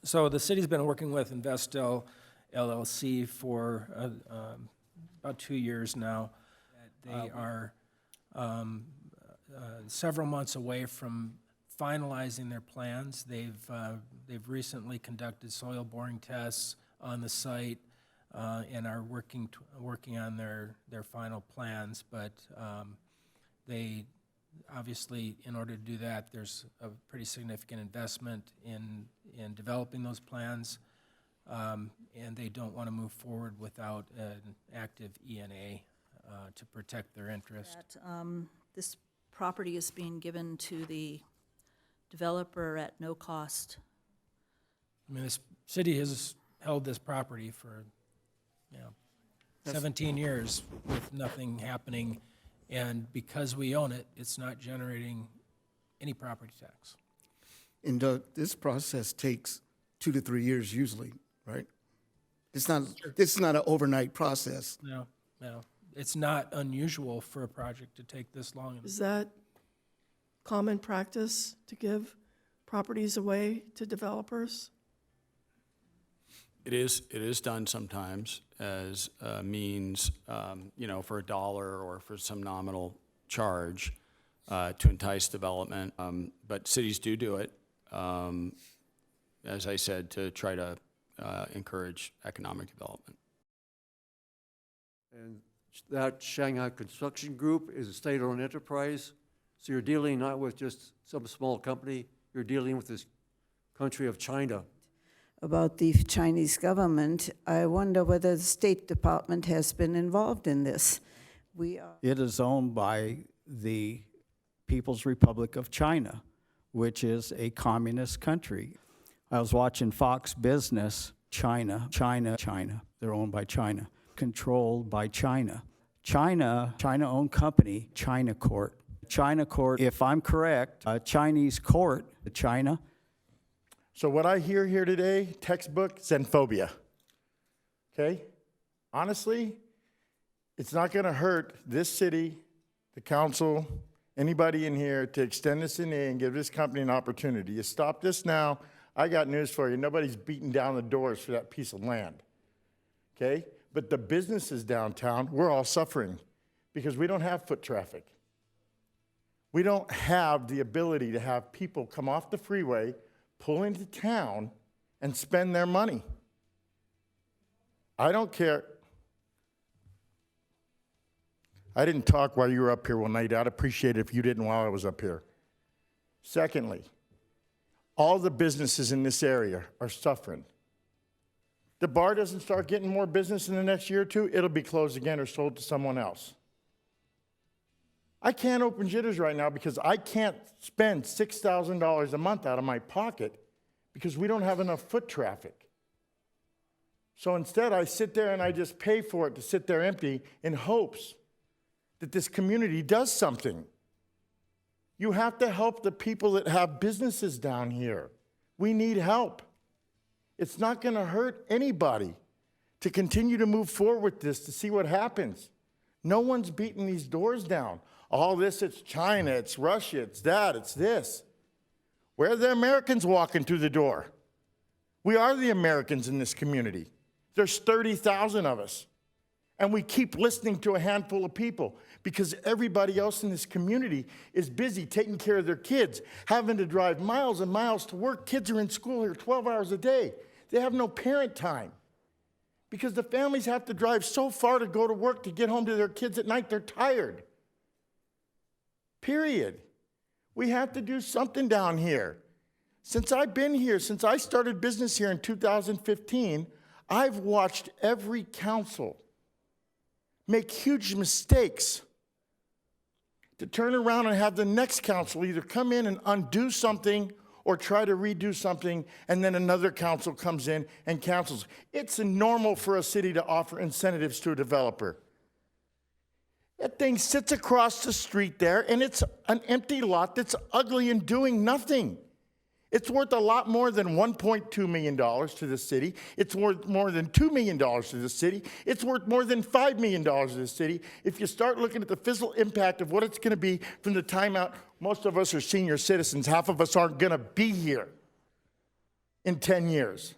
So the city's been working with Investel LLC for about 2 years now. They are several months away from finalizing their plans. They've recently conducted soil boring tests on the site and are working on their final plans. But they obviously, in order to do that, there's a pretty significant investment in developing those plans, and they don't want to move forward without an active ENA to protect their interest. This property is being given to the developer at no cost. I mean, this city has held this property for, 17 years with nothing happening, and because we own it, it's not generating any property tax. And Doug, this process takes 2 to 3 years usually, right? This is not an overnight process. No. It's not unusual for a project to take this long. Is that common practice to give properties away to developers? It is done sometimes as a means, for $1 or for some nominal charge to entice development. But cities do it, as I said, to try to encourage economic development. And that Shanghai Construction Group is a state-owned enterprise. So you're dealing not with just some small company, you're dealing with this country of China. About the Chinese government, I wonder whether the State Department has been involved in this. It is owned by the People's Republic of China, which is a communist country. I was watching Fox Business, China. They're owned by China, controlled by China. China-owned company, China Court, if I'm correct, a Chinese court, China. So what I hear here today, textbook xenophobia, okay? Honestly, it's not gonna hurt this city, the council, anybody in here to extend this in and give this company an opportunity. You stop this now, I got news for you. Nobody's beating down the doors for that piece of land, okay? But the businesses downtown, we're all suffering because we don't have foot traffic. We don't have the ability to have people come off the freeway, pull into town, and spend their money. I don't care. I didn't talk while you were up here one night. I'd appreciate it if you didn't while I was up here. Secondly, all the businesses in this area are suffering. The bar doesn't start getting more business in the next year or two, it'll be closed again or sold to someone else. I can't open Jitters right now because I can't spend $6,000 a month out of my pocket because we don't have enough foot traffic. So instead, I sit there and I just pay for it to sit there empty in hopes that this community does something. You have to help the people that have businesses down here. We need help. It's not going to hurt anybody to continue to move forward with this to see what happens. No one's beating these doors down. All this, it's China, it's Russia, it's that, it's this. Where are the Americans walking through the door? We are the Americans in this community. There's 30,000 of us. And we keep listening to a handful of people because everybody else in this community is busy taking care of their kids, having to drive miles and miles to work. Kids are in school here 12 hours a day. They have no parent time because the families have to drive so far to go to work to get home to their kids at night. They're tired. Period. We have to do something down here. Since I've been here, since I started business here in 2015, I've watched every council make huge mistakes to turn around and have the next council either come in and undo something or try to redo something, and then another council comes in and cancels. It's normal for a city to offer incentives to a developer. That thing sits across the street there, and it's an empty lot that's ugly and doing nothing. It's worth a lot more than $1.2 million to the city. It's worth more than $2 million to the city. It's worth more than $5 million to the city. If you start looking at the physical impact of what it's going to be from the time out, most of us are senior citizens. Half of us aren't going to be here. in 10 years.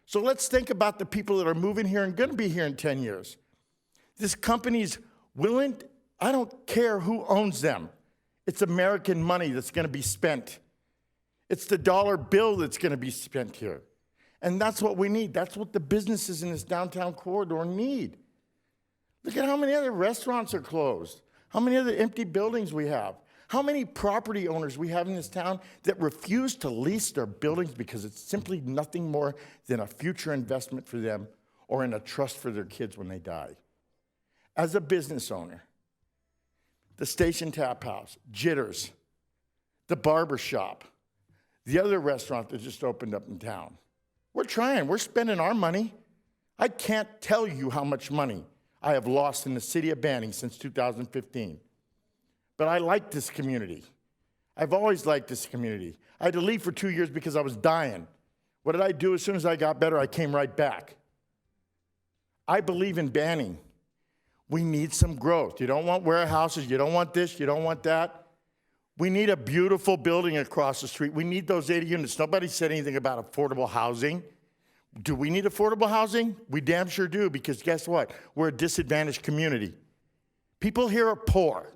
So let's think about the people that are moving here and gonna be here in 10 years. This company's willing, I don't care who owns them. It's American money that's gonna be spent. It's the dollar bill that's gonna be spent here. And that's what we need. That's what the businesses in this downtown corridor need. Look at how many other restaurants are closed, how many other empty buildings we have, how many property owners we have in this town that refuse to lease their buildings because it's simply nothing more than a future investment for them or in a trust for their kids when they die. As a business owner, the Station Tap House, Jitters, the barber shop, the other restaurant that just opened up in town, we're trying, we're spending our money. I can't tell you how much money I have lost in the city of Banning since 2015. But I like this community. I've always liked this community. I had to leave for 2 years because I was dying. What did I do? As soon as I got better, I came right back. I believe in Banning. We need some growth. You don't want warehouses, you don't want this, you don't want that. We need a beautiful building across the street. We need those 80 units. Nobody said anything about affordable housing. Do we need affordable housing? We damn sure do, because guess what? We're a disadvantaged community. People here are poor.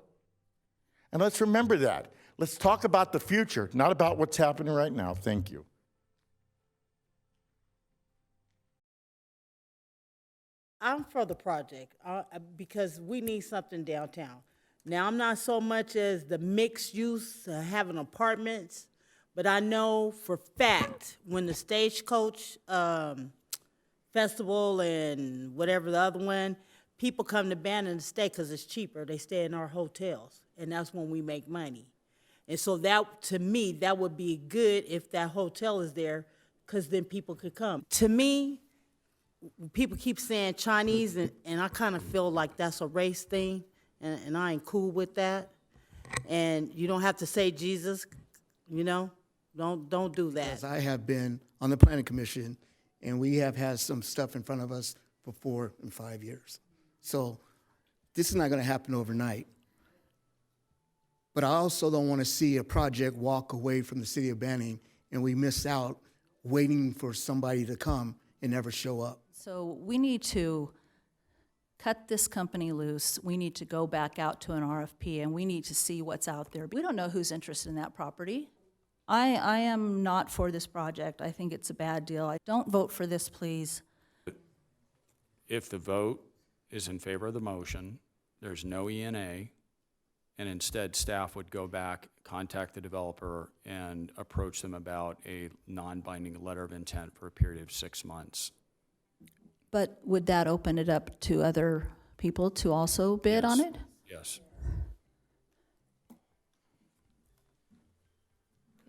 And let's remember that. Let's talk about the future, not about what's happening right now. Thank you. I'm for the project because we need something downtown. Now, I'm not so much as the mixed use, having apartments, but I know for fact when the Stagecoach Festival and whatever the other one, people come to Bannon to stay because it's cheaper. They stay in our hotels, and that's when we make money. And so that, to me, that would be good if that hotel is there, because then people could come. To me, people keep saying Chinese, and I kind of feel like that's a race thing, and I ain't cool with that. And you don't have to say Jesus, you know? Don't do that. As I have been on the planning commission, and we have had some stuff in front of us for 4 and 5 years. So this is not going to happen overnight. But I also don't want to see a project walk away from the city of Banning and we miss out waiting for somebody to come and never show up. So we need to cut this company loose. We need to go back out to an RFP, and we need to see what's out there. We don't know who's interested in that property. I am not for this project. I think it's a bad deal. Don't vote for this, please. If the vote is in favor of the motion, there's no ENA, and instead staff would go back, contact the developer, and approach them about a non-binding letter of intent for a period of 6 months. But would that open it up to other people to also bid on it? Yes.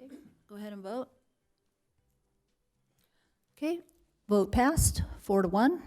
Okay, go ahead and vote. Okay, vote passed, 4-1.